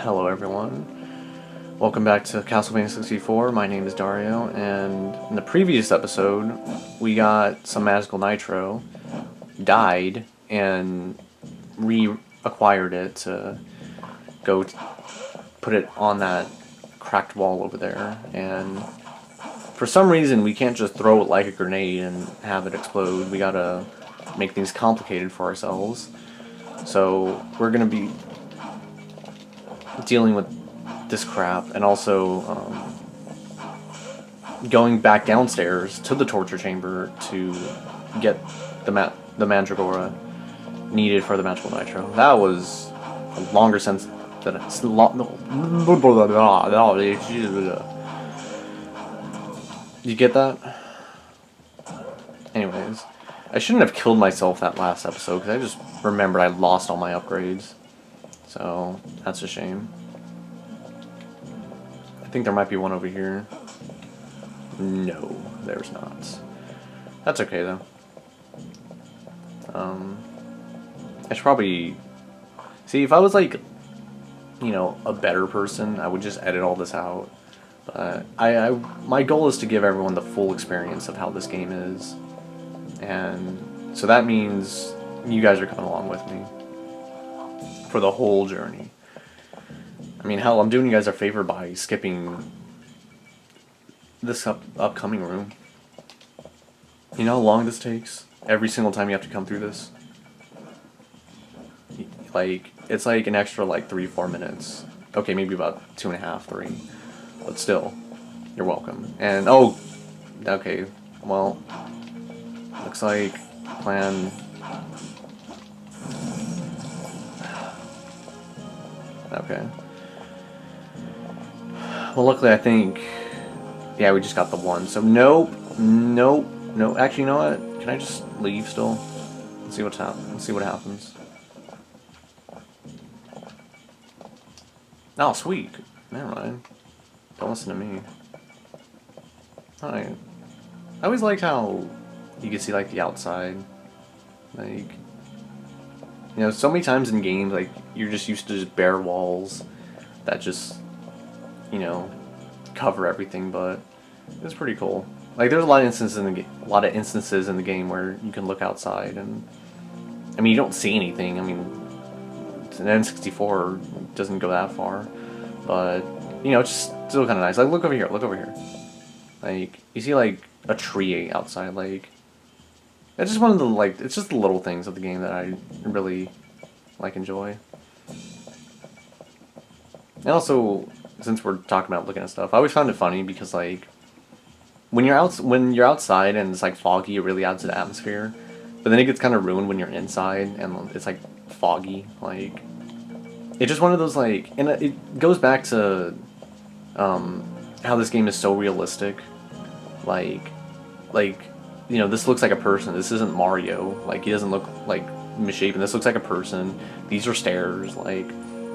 Hello everyone, welcome back to Castlevania 64. My name is Dario, and in the previous episode we got some magical nitro, died, and reacquired it to go put it on that cracked wall over there, and for some reason we can't just throw it like a grenade and have it explode. We gotta make things complicated for ourselves. So we're gonna be dealing with this crap, and also going back downstairs to the torture chamber to get the Mandragora needed for the magical nitro. That was a longer sense that it's you get that? Anyways, I shouldn't have killed myself that last episode because I just remembered I lost all my upgrades. So, that's a shame. I think there might be one over here. No, there's not. That's okay, though. I should probably... See, if I was, like, you know, a better person, I would just edit all this out. But my goal is to give everyone the full experience of how this game is. And so that means you guys are coming along with me for the whole journey. I mean, hell, I'm doing you guys a favor by skipping this upcoming room. You know how long this takes? Every single time you have to come through this? Like, it's like an extra, like, 3-4 minutes. Okay, maybe about 2.5, 3. But still, you're welcome. And, oh, okay, well, looks like plan... Okay. Well, luckily I think... Yeah, we just got the one. So, nope. Actually, you know what? Can I just leave still? Let's see what's Let's see what happens. Oh, sweet. Never mind. Don't listen to me. Alright. I always liked how you could see, like, the outside. Like... You know, so many times in games, like, you're just used to just bare walls that just, you know, cover everything, but it's pretty cool. Like, there's a lot of instances in the game where you can look outside, and, I mean, you don't see anything. I mean, an N64 doesn't go that far, but, you know, it's just still kind of nice. Like, look over here, Like, you see, like, a tree outside, like... It's just one of the, like, it's just the little things of the game that I really, like, enjoy. And also, since we're talking about looking at stuff, I always found it funny because, like, when you're outside and it's, like, foggy, it really adds to the atmosphere. But then it gets kind of ruined when you're inside and it's, like, foggy. Like, it's just one of those, like, and it goes back to, how this game is so realistic. Like, you know, this looks like a person. This isn't Mario. Like, he doesn't look, like, misshapen. This looks like a person. These are stairs, like...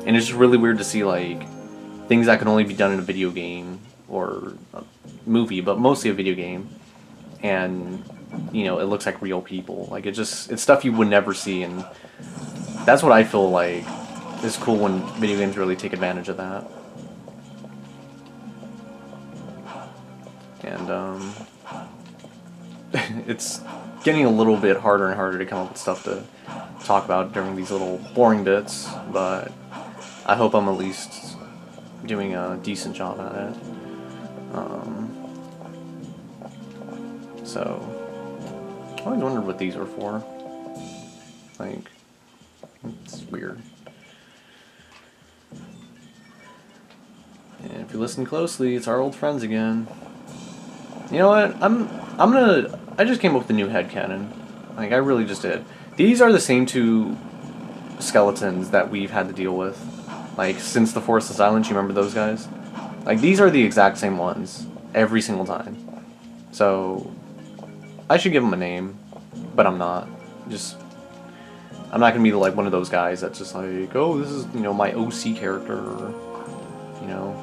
And it's just really weird to see, like, things that can only be done in a video game or a movie, but mostly a video game. And, you know, it looks like real people. Like, it's stuff you would never see, and that's what I feel like is cool when video games really take advantage of that. And, it's getting a little bit harder and harder to come up with stuff to talk about during these little boring bits, but I hope I'm at least doing a decent job at it. So, I always wondered what these were for. Like, it's weird. And if you listen closely, it's our old friends again. You know what? I just came up with a new headcanon. Like, I really just did. These are the same two skeletons that we've had to deal with. Like, since the Forest of Silence, you remember those guys? Like, these are the exact same ones. Every single time. So, I should give them a name. But I'm not. I'm not gonna be like one of those guys that's just like, oh, this is, you know, my OC character, or, you know.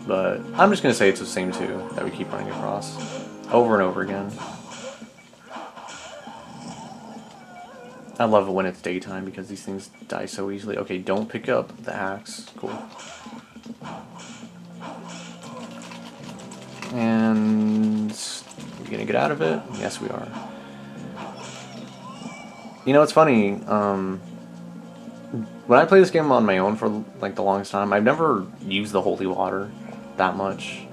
But I'm just going to say it's the same two that we keep running across over and over again. I love it when it's daytime because these things die so easily. Okay, don't pick up the axe. Cool. And we're gonna get out of it? Yes, we are. You know, it's funny. When I play this game on my own for like the longest time, I've never used the holy water that much.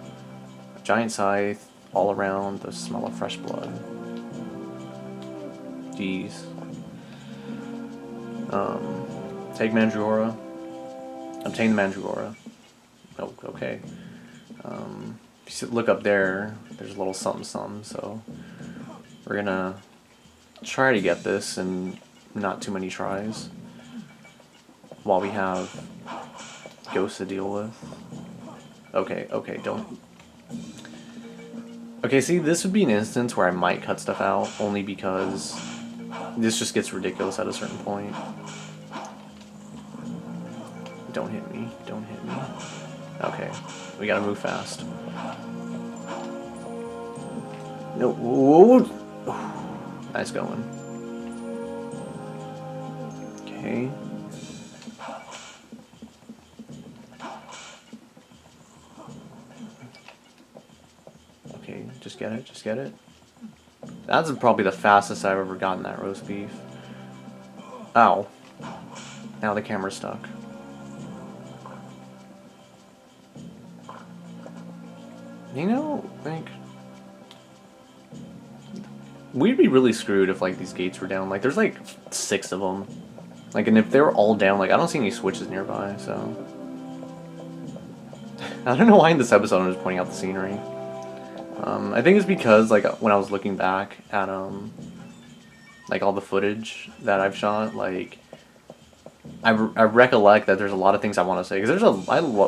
Giant scythe all around. The smell of fresh blood. Jeez. Take Mandragora. Obtain the Mandragora. Oh, okay. If you look up there, there's a little something something, so we're gonna try to get this in not too many tries while we have ghosts to deal with. Okay, okay, don't. Okay, see, this would be an instance where I might cut stuff out, only because this just gets ridiculous at a certain point. Don't hit me, don't hit me. Okay, we gotta move fast. No, whoa. Nice going. Okay. Okay, just get it, just get it. That's probably the fastest I've ever gotten that roast beef. Ow. Now the camera's stuck. You know, like, we'd be really screwed if like these gates were down. Like, there's like 6 of them. Like, and if they were all down, like, I don't see any switches nearby, so. I don't know why in this episode I'm just pointing out the scenery. I think it's because, like, when I was looking back at, like, all the footage that I've shot, like, I recollect that there's a lot of things I want to say. Because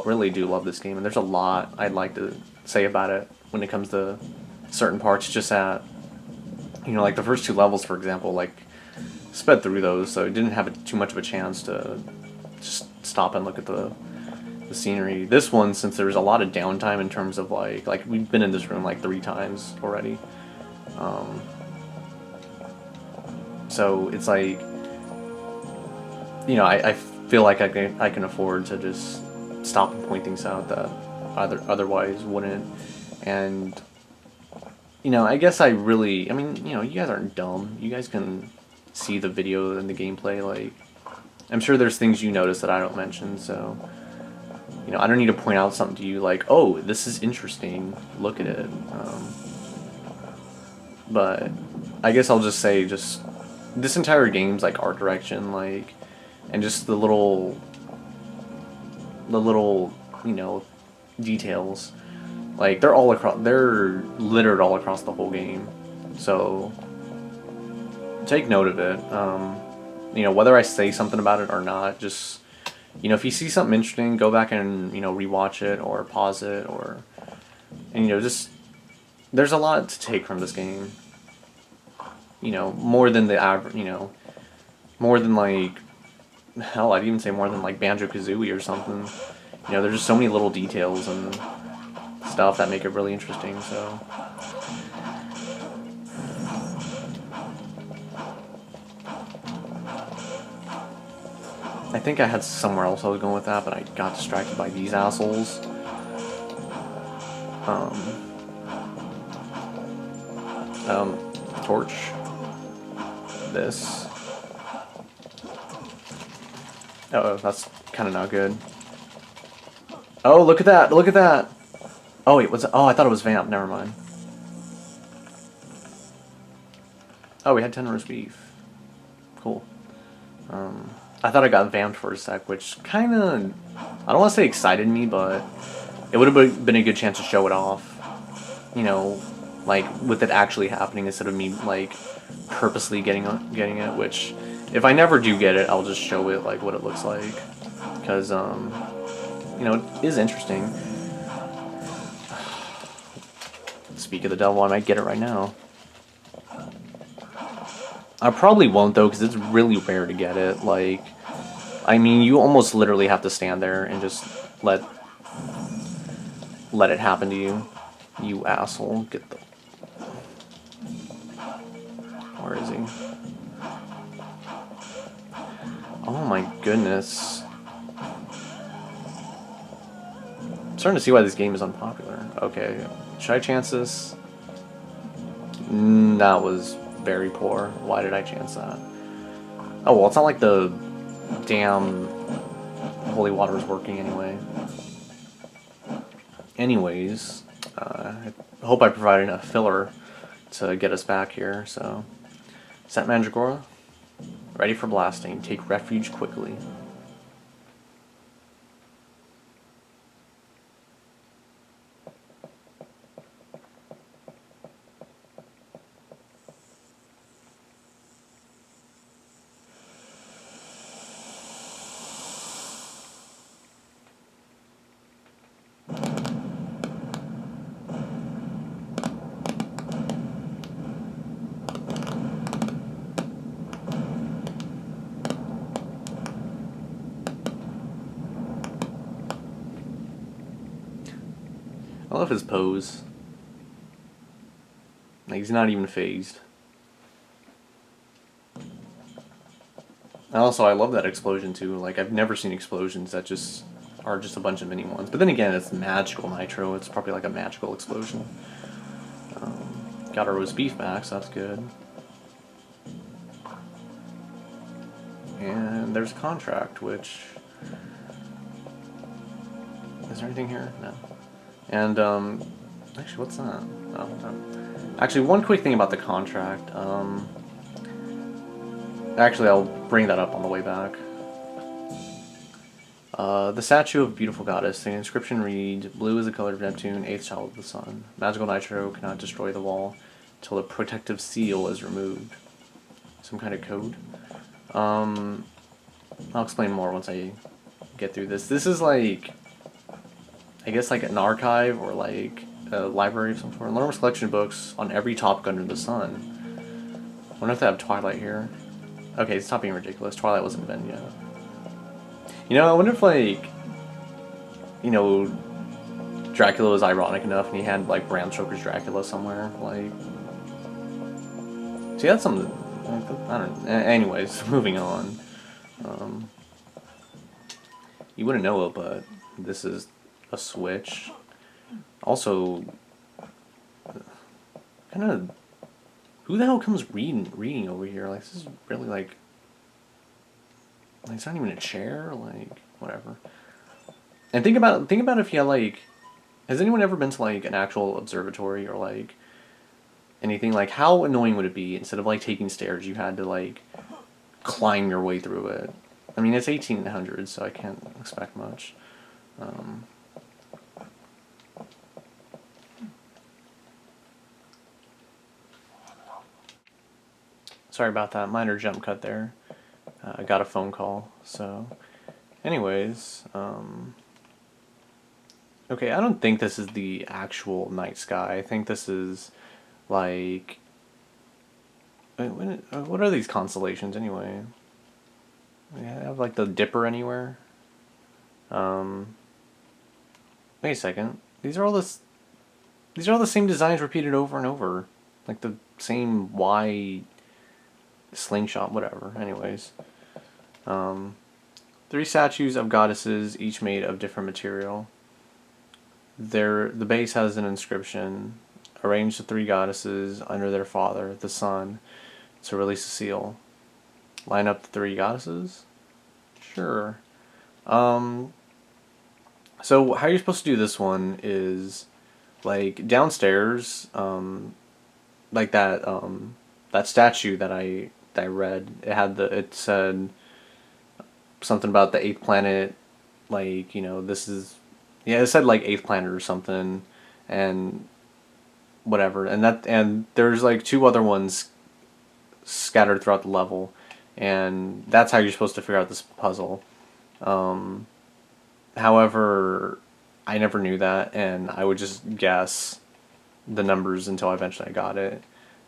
really do love this game, and there's a lot I'd like to say about it when it comes to certain parts. Just at, you know, like the first 2 levels, for example, like, sped through those, so I didn't have too much of a chance to just stop and look at the scenery. This one, since there's a lot of downtime in terms of like we've been in this room like 3 times already, so it's like, you know, I feel like I can afford to just stop and point things out that otherwise wouldn't. And, you know, I guess I mean, you know, you guys aren't dumb. You guys can see the video and the gameplay. Like, I'm sure there's things you notice that I don't mention, so, you know, I don't need to point out something to you like, oh, this is interesting, look at it. But I guess I'll just say, just this entire game's like art direction, like, and just the little, you know, details, like, they're littered all across the whole game. So take note of it. You know, whether I say something about it or not, just, you know, if you see something interesting, go back and, you know, rewatch it or pause it, or, and, you know, just, there's a lot to take from this game. You know, more than the average, you know, more than, like, hell, I'd even say more than like Banjo-Kazooie or something. You know, there's just so many little details and stuff that make it really interesting, so. I think I had somewhere else I was going with that, but I got distracted by these assholes. Torch. This. Oh, that's kind of not good. Oh, look at that! Look at that! Oh, wait, what's that? Oh, I thought it was Vamp. Never mind. Oh, we had 10 roast beef. Cool. I thought I got vamped for a sec, which kind of, I don't want to say excited me, but it would have been a good chance to show it off. You know, like, with it actually happening instead of me, like, purposely getting it, which, if I never do get it, I'll just show it, like, what it looks like. Because, you know, it is interesting. Speak of the devil, I might get it right now. I probably won't, though, because it's really rare to get it. Like, I mean, you almost literally have to stand there and just let it happen to you. You asshole. Get the... Where is he? Oh my goodness. I'm starting to see why this game is unpopular. Okay, should I chance this? That was very poor. Why did I chance that? Oh well, it's not like the damn holy water is working anyway. Anyways, I hope I provided enough filler to get us back here, so... Set Mandragora, ready for blasting. Take refuge quickly. I love his pose. Like, he's not even phased. And also, I love that explosion too. Like, I've never seen explosions that just are just a bunch of mini ones. But then again, it's magical nitro. It's probably like a magical explosion. Got our roast beef back, so that's good. And there's a contract, which... Is there anything here? No. And, actually, what's that? Oh, no. Actually, one quick thing about the contract. Actually, I'll bring that up on the way back. The statue of beautiful goddess. The inscription reads, "Blue is the color of Neptune, 8th child of the sun. Magical nitro cannot destroy the wall till the protective seal is removed." Some kind of code. I'll explain more once I get through this. This is like, I guess like an archive or like a library of some sort. An enormous collection of books on every topic under the sun. I wonder if they have Twilight here. Okay, stop being ridiculous. Twilight wasn't invented yet. You know, I wonder if like, you know, Dracula was ironic enough and he had like Bram Stoker's Dracula somewhere. Like, see, that's something. I don't know. Anyways, moving on. You wouldn't know it, but this is a switch. Also, kind of, who the hell comes reading over here? Like, this is really like it's not even a chair. Like, whatever. And think about if you had like, has anyone ever been to like an actual observatory or like anything? Like, how annoying would it be instead of like taking stairs, you had to like climb your way through it? I mean, it's 1800s, so I can't expect much. Sorry about that minor jump cut there. I got a phone call, so... Anyways, okay, I don't think this is the actual night sky. I think this is, like... What are these constellations, anyway? They have, like, the Dipper anywhere? Wait a second. These are all the same designs repeated over and over. Like, the same Y... slingshot, whatever. Anyways. 3 statues of goddesses, each made of different material. The base has an inscription. Arrange the 3 goddesses under their father, the sun, to release a seal. Line up the 3 goddesses? Sure. So how you're supposed to do this one is, like, downstairs, like that statue that I read, it said something about the 8th planet, like, you know, this is, yeah, it said like 8th planet or something, and whatever, and there's like 2 other ones scattered throughout the level, and that's how you're supposed to figure out this puzzle. However, I never knew that, and I would just guess the numbers until eventually I got it.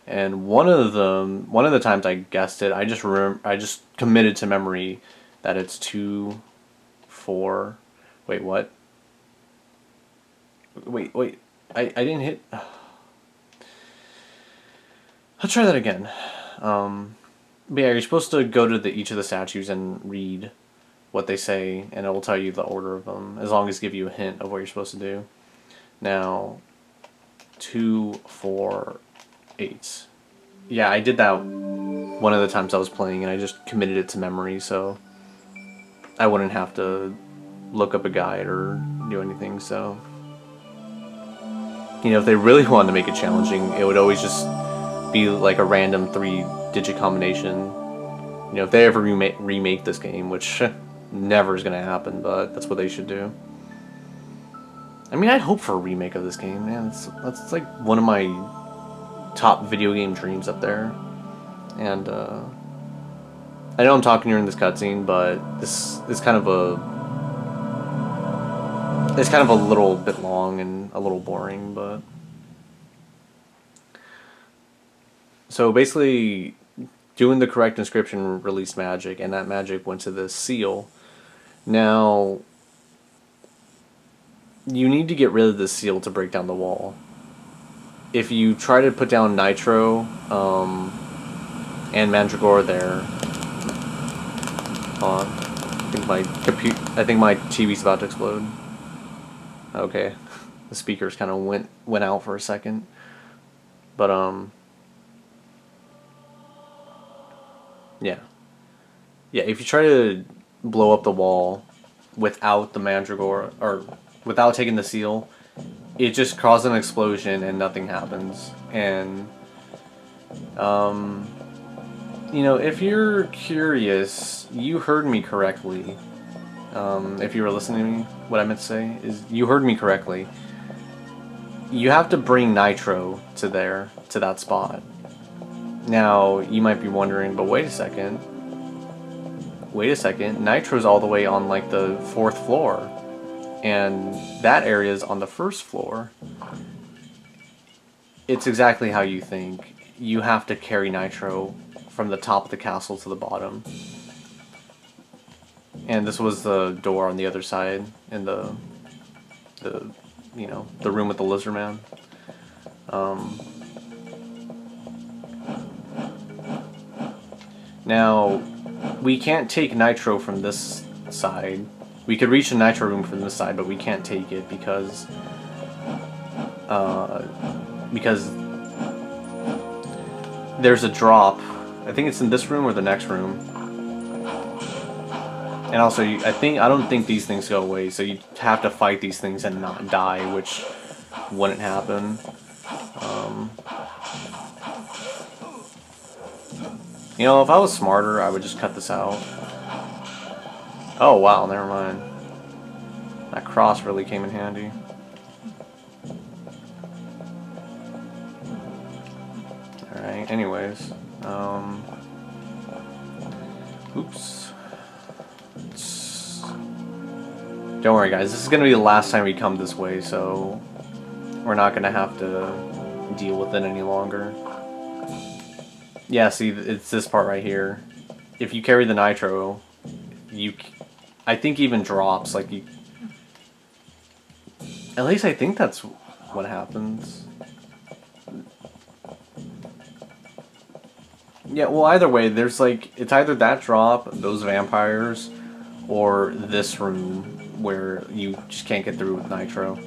And one of the times I guessed it, I just committed to memory that it's 2, 4. Wait, what? Wait. I didn't hit. Let's try that again. But yeah, you're supposed to go to each of the statues and read what they say, and it will tell you the order of them, as long as give you a hint of what you're supposed to do. Now, 2, 4, 8. Yeah, I did that one of the times I was playing, and I just committed it to memory, so I wouldn't have to look up a guide or do anything, so... You know, if they really wanted to make it challenging, it would always just be like a random 3-digit combination. You know, if they ever remake this game, which never is going to happen, but that's what they should do. I mean, I hope for a remake of this game, man. That's like one of my top video game dreams up there. And I know I'm talking during this cutscene, but this is kind of a little bit long and a little boring, but so basically doing the correct inscription released magic, and that magic went to this seal. Now you need to get rid of this seal to break down the wall. If you try to put down Nitro and Mandragora there, hold on, I think my TV's about to explode. Okay, the speakers kind of went out for a second, but yeah, if you try to blow up the wall without the Mandragora, or without taking the seal, it just causes an explosion and nothing happens. And you know, if you're curious, you heard me correctly. If you were listening to me, what I meant to say is you heard me correctly. You have to bring Nitro to that spot. Now, you might be wondering, but wait a second. Nitro's all the way on like the 4th floor, and that area's on the 1st floor. It's exactly how you think. You have to carry Nitro from the top of the castle to the bottom. And this was the door on the other side, in the room with the lizard man. Now, we can't take Nitro from this side. We could reach the Nitro room from this side, but we can't take it because there's a drop. I think it's in this room or the next room. And also, I don't think these things go away, so you have to fight these things and not die, which wouldn't happen. You know, if I was smarter, I would just cut this out. Oh wow, never mind. That cross really came in handy. Alright, anyways. Oops. Don't worry guys, this is going to be the last time we come this way, so we're not going to have to deal with it any longer. Yeah, see, it's this part right here. If you carry the Nitro, I think even drops, like you... At least I think that's what happens. Yeah, well either way, there's like, it's either that drop, those vampires, or this room where you just can't get through with Nitro.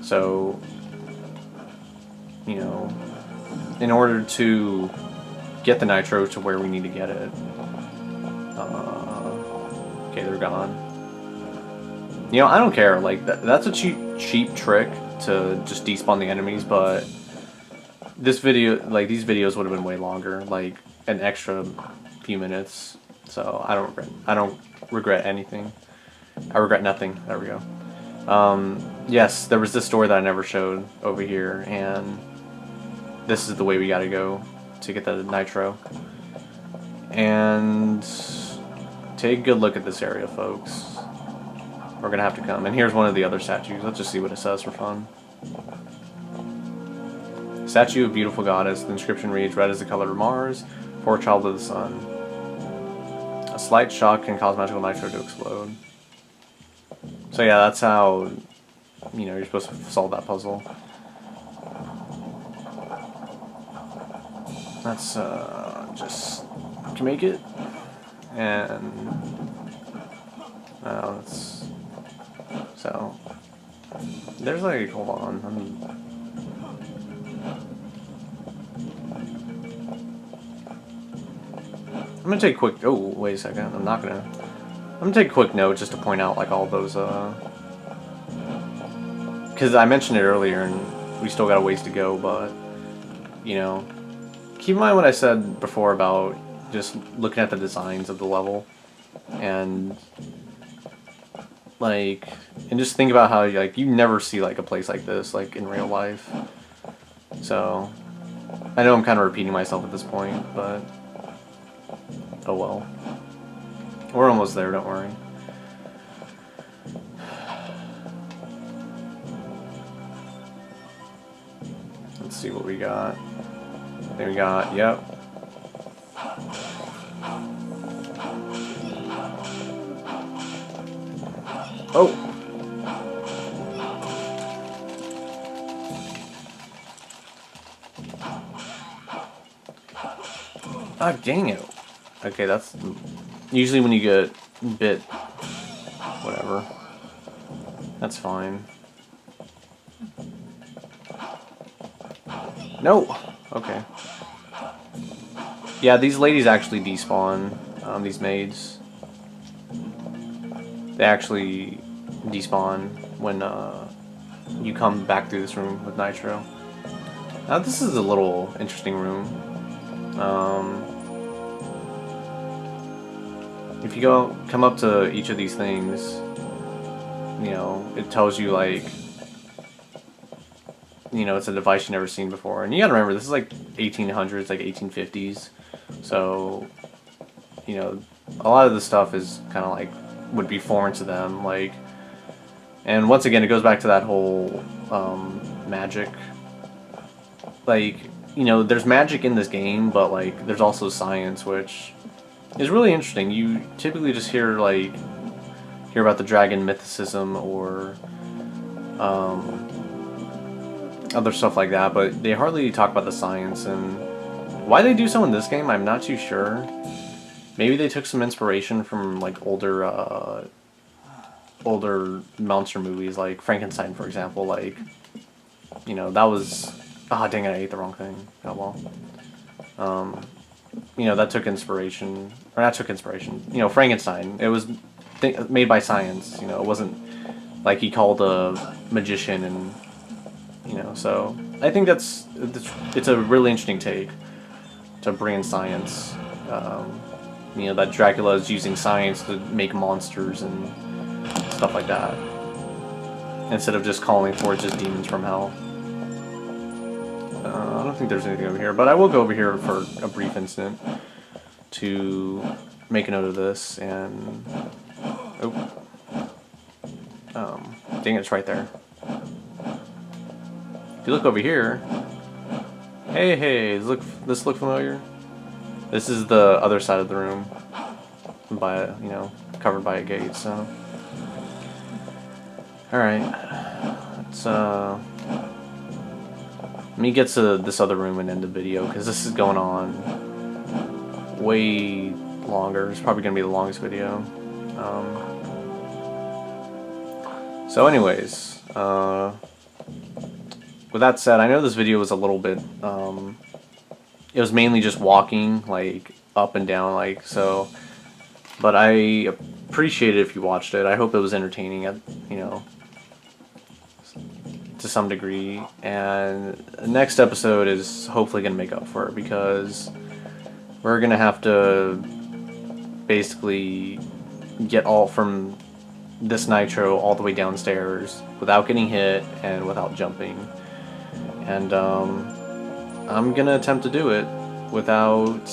So, you know, in order to get the Nitro to where we need to get it. Okay, they're gone. You know, I don't care. Like, that's a cheap trick to just despawn the enemies, but this video, like, these videos would have been way longer, like an extra few minutes. So I don't regret anything. I regret nothing. There we go. Yes, there was this door that I never showed over here, and this is the way we gotta go to get the Nitro. And take a good look at this area, folks. We're gonna have to come. And here's one of the other statues. Let's just see what it says for fun. Statue of beautiful goddess. The inscription reads, red is the color of Mars, poor child of the sun. A slight shock can cause magical Nitro to explode. So yeah, that's how, you know, you're supposed to solve that puzzle. Let's just to make it. And that's so. There's like, hold on. I'm gonna take a quick. Oh, wait a second. I'm gonna take a quick note just to point out like all those. Because I mentioned it earlier, and we still got a ways to go. But you know, keep in mind what I said before about just looking at the designs of the level, and like, and just think about how like you never see like a place like this like in real life. So I know I'm kind of repeating myself at this point, but oh well. We're almost there, don't worry. Let's see what we got. There we got, yep. Oh! Ah, dang it. Okay, that's usually when you get bit. Whatever. That's fine. No! Okay. Yeah, these ladies actually despawn, these maids. They actually despawn when you come back through this room with Nitro. Now this is a little interesting room. If you come up to each of these things, you know, it tells you like, you know, it's a device you've never seen before. And you gotta remember, this is like 1800s, like 1850s. So, you know, a lot of the stuff is kind of like, would be foreign to them. Like, and once again, it goes back to that whole magic. Like, you know, there's magic in this game, but like, there's also science, which is really interesting. You typically just hear about the dragon mythicism or other stuff like that, but they hardly talk about the science. And why they do so in this game, I'm not too sure. Maybe they took some inspiration from like older monster movies, like Frankenstein, for example. Like, you know, that was, ah, dang it, I ate the wrong thing. Oh well. You know, that took inspiration, or not took inspiration. You know, Frankenstein. It was made by science. You know, it wasn't like he called a magician and, you know. So I think it's a really interesting take to bring in science. You know, that Dracula is using science to make monsters and stuff like that, instead of just calling for just demons from hell. I don't think there's anything over here, but I will go over here for a brief instant to make a note of this. And oh, dang it, it's right there. If you look over here, hey, does this look familiar? This is the other side of the room, covered by a gate. So, all right, let's let me get to this other room and end the video, because this is going on way longer. It's probably gonna be the longest video. So, anyways, with that said, I know this video was a little bit. It was mainly just walking, like, up and down, like, so, but I appreciate it if you watched it. I hope it was entertaining, you know, to some degree, and the next episode is hopefully going to make up for it, because we're going to have to basically get all from this Nitro all the way downstairs without getting hit and without jumping, and, I'm gonna attempt to do it without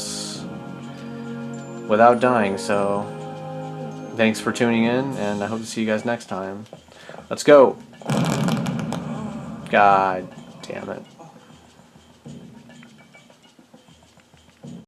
dying. So thanks for tuning in, and I hope to see you guys next time. Let's go. God damn it.